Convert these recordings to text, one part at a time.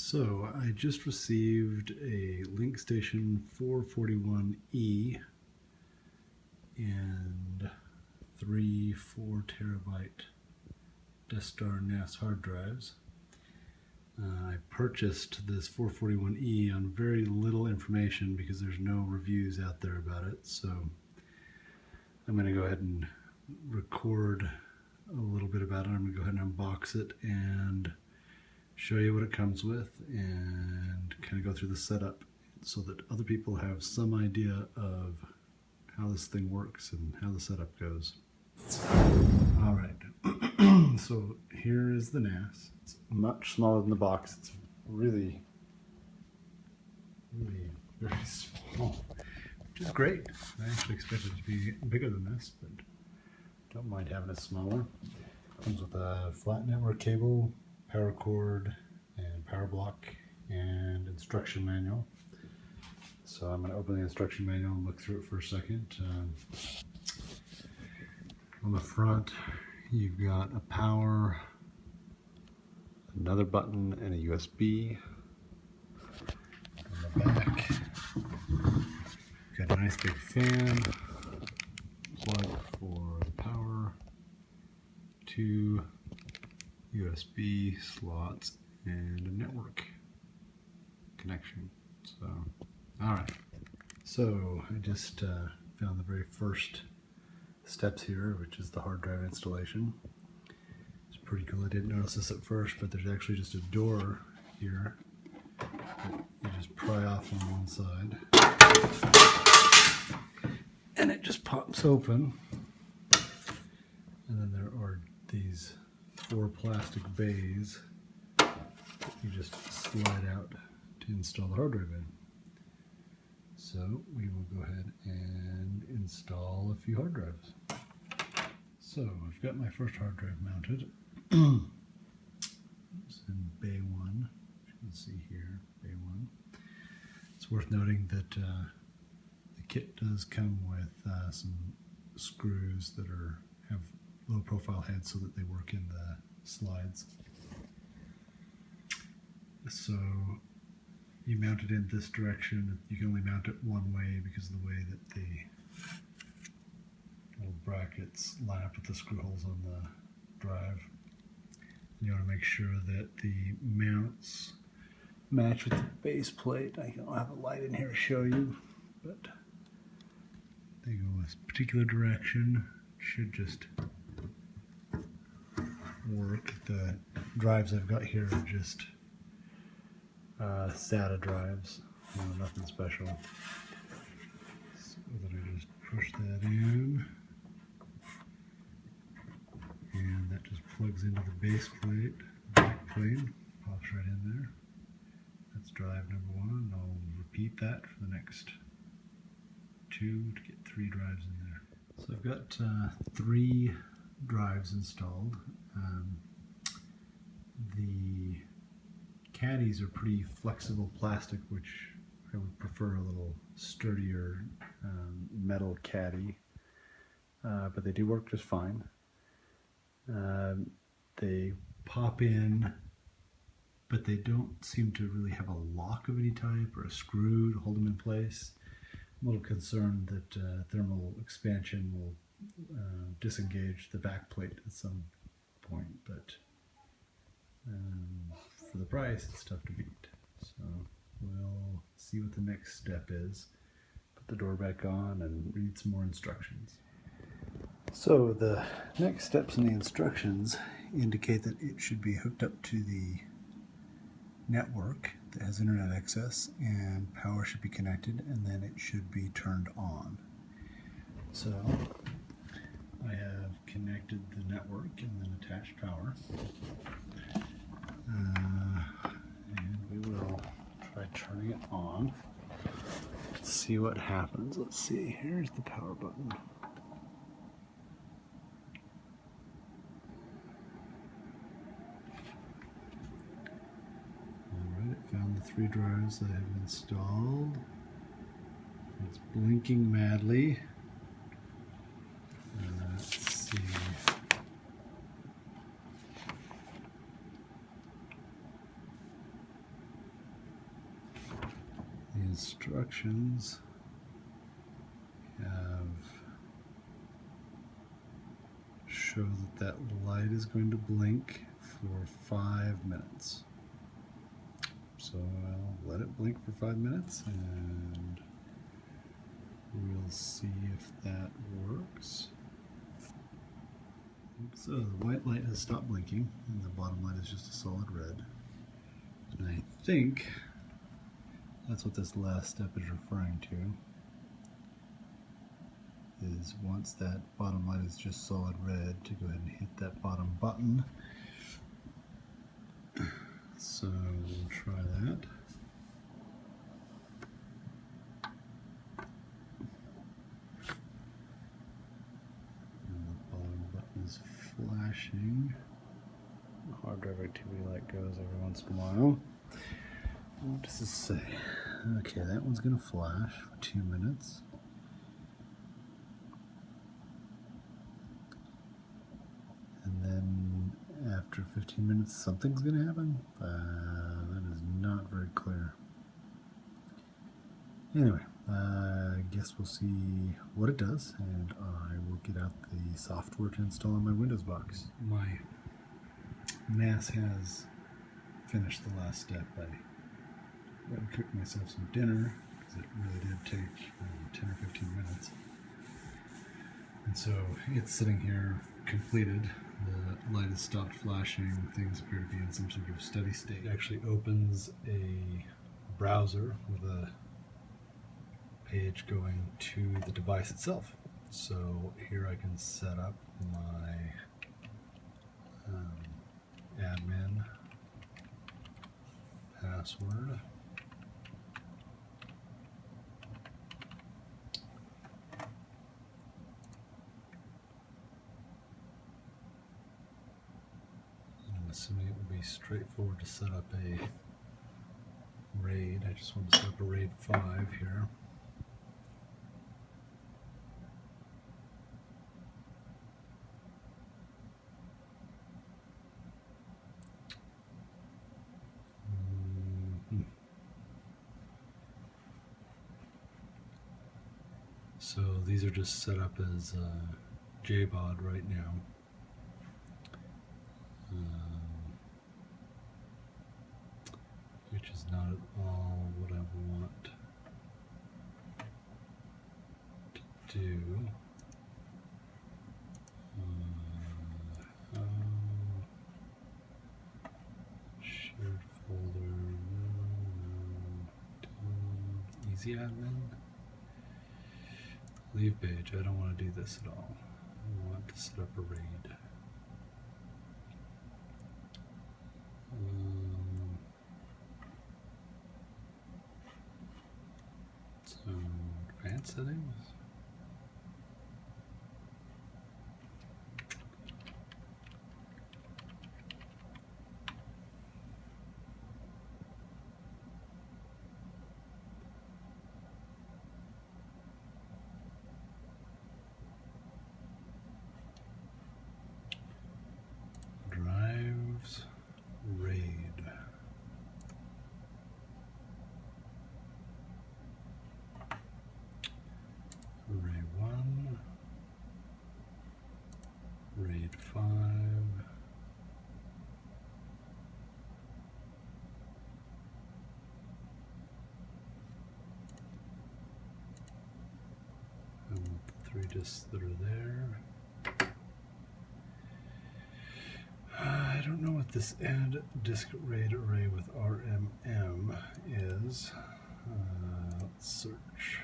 So I just received a Linkstation 441E and three 4 terabyte Desktop NAS hard drives. I purchased this 441E on very little information because there's no reviews out there about it. So I'm going to go ahead and record a little bit about it. I'm going to go ahead and unbox it and show you what it comes with and kind of go through the setup so that other people have some idea of how this thing works and how the setup goes. All right, so here is the NAS. It's much smaller than the box. It's really very small, which is great. I actually expected it to be bigger than this, but don't mind having it smaller. Comes with a flat network cable, power cord, and power block, and instruction manual. So I'm going to open the instruction manual and look through it for a second. On the front, you've got a power, another button, and a USB. On the back, got a nice big fan, plug for the power, two USB slots, and a network connection. So, all right. So I just found the very first steps here, which is the hard drive installation. It's pretty cool. I didn't notice this at first, but there's actually just a door here that you just pry off on one side, and it just pops open. And then there are these 4 plastic bays that you just slide out to install the hard drive in. So we will go ahead and install a few hard drives. So I've got my first hard drive mounted. It's in bay 1, as you can see here, bay 1. It's worth noting that the kit does come with some screws that have low profile heads so that they work in the slides. So you mount it in this direction. You can only mount it one way because of the way that the little brackets line up with the screw holes on the drive. You want to make sure that the mounts match with the base plate. I don't have a light in here to show you, but they go a particular direction. Should just work. The drives I've got here are just SATA drives, nothing special. So then I just push that in, and that just plugs into the base plate. The back plate pops right in there. That's drive number 1. I'll repeat that for the next 2 to get 3 drives in there. So I've got 3 drives installed. The caddies are pretty flexible plastic, which I would prefer a little sturdier metal caddy, but they do work just fine. They pop in, but they don't seem to really have a lock of any type or a screw to hold them in place. I'm a little concerned that thermal expansion will disengage the back plate at some point, but for the price, it's tough to beat. So we'll see what the next step is. Put the door back on and read some more instructions. So the next steps in the instructions indicate that it should be hooked up to the network that has internet access, and power should be connected, and then it should be turned on. So I have connected the network and then attached power. And we will try turning it on. Let's see what happens. Let's see, here's the power button. Alright, it found the 3 drives that I have installed. It's blinking madly. Let's see. instructions show that light is going to blink for 5 minutes. So I'll let it blink for 5 minutes and we'll see if that works. So the white light has stopped blinking and the bottom light is just a solid red. And I think that's what this last step is referring to. Is once that bottom light is just solid red, to go ahead and hit that bottom button. So we'll try that. And the bottom button is flashing. The hard drive activity light goes every once in a while. What does this say? Okay, that one's going to flash for 2 minutes. And then after 15 minutes, something's going to happen. That is not very clear. Anyway, I guess we'll see what it does, and I will get out the software to install on my Windows box. My NAS has finished the last step. I went and cooked myself some dinner, because it really did take 10 or 15 minutes. And so it's sitting here completed. The light has stopped flashing. Things appear to be in some sort of steady state. It actually opens a browser with a page going to the device itself. So here I can set up my admin password. I'm assuming it would be straightforward to set up a RAID. I just want to set up a RAID 5 here. So these are just set up as JBOD right now. Which is not at all what I want to do. Shared folder, no, easy admin. Leave page, I don't want to do this at all. I want to set up a RAID. So, advanced settings. Drives, RAID. RAID 1, RAID 5, I want the 3 disks that are there. I don't know what this add disk RAID array with RMM is. Let's search.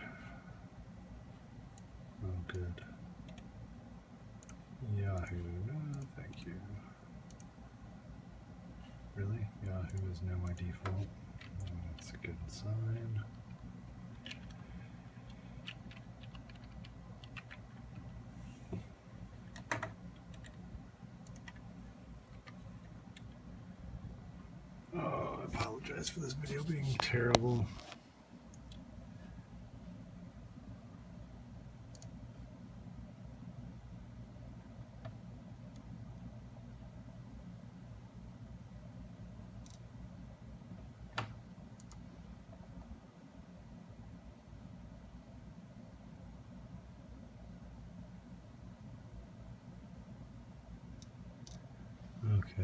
Oh, good. Yahoo. No, thank you. Really? Yahoo is now my default. That's a good sign. Oh, I apologize for this video being terrible.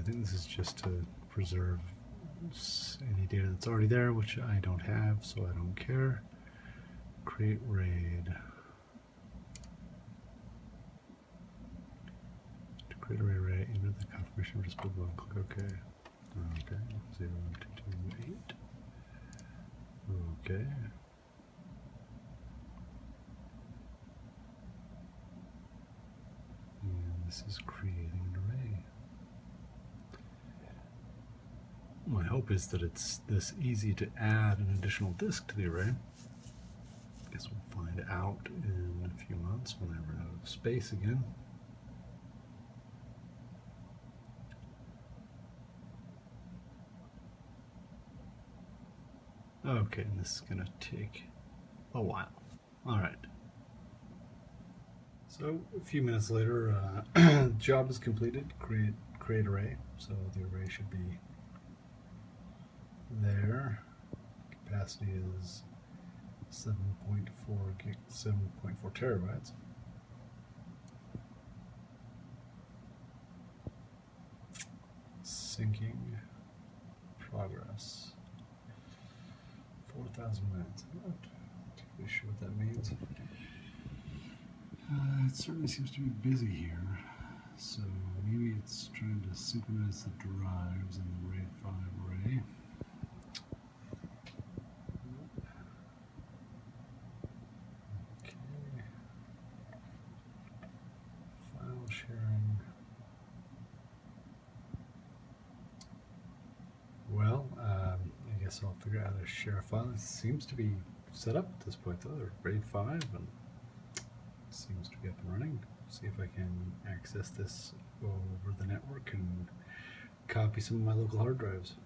I think this is just to preserve any data that's already there, which I don't have, so I don't care. Create RAID. To create a RAID, enter the confirmation just below and click OK. Okay, 0228. Okay. And this is creating an array. My hope is that it's this easy to add an additional disk to the array. Guess we'll find out in a few months when I run out of space again. Okay, and this is going to take a while. All right. So a few minutes later, job is completed. Create array. So the array should be there. Capacity is 7.4 terabytes. Syncing progress. 4,000 minutes. I'm not totally sure what that means. It certainly seems to be busy here. So maybe it's trying to synchronize the drives in the RAID 5 array. Okay. File sharing. Well, I guess I'll figure out how to share a file. It seems to be set up at this point though. RAID 5 and seems to be up and running. See if I can access this over the network and copy some of my local hard drives.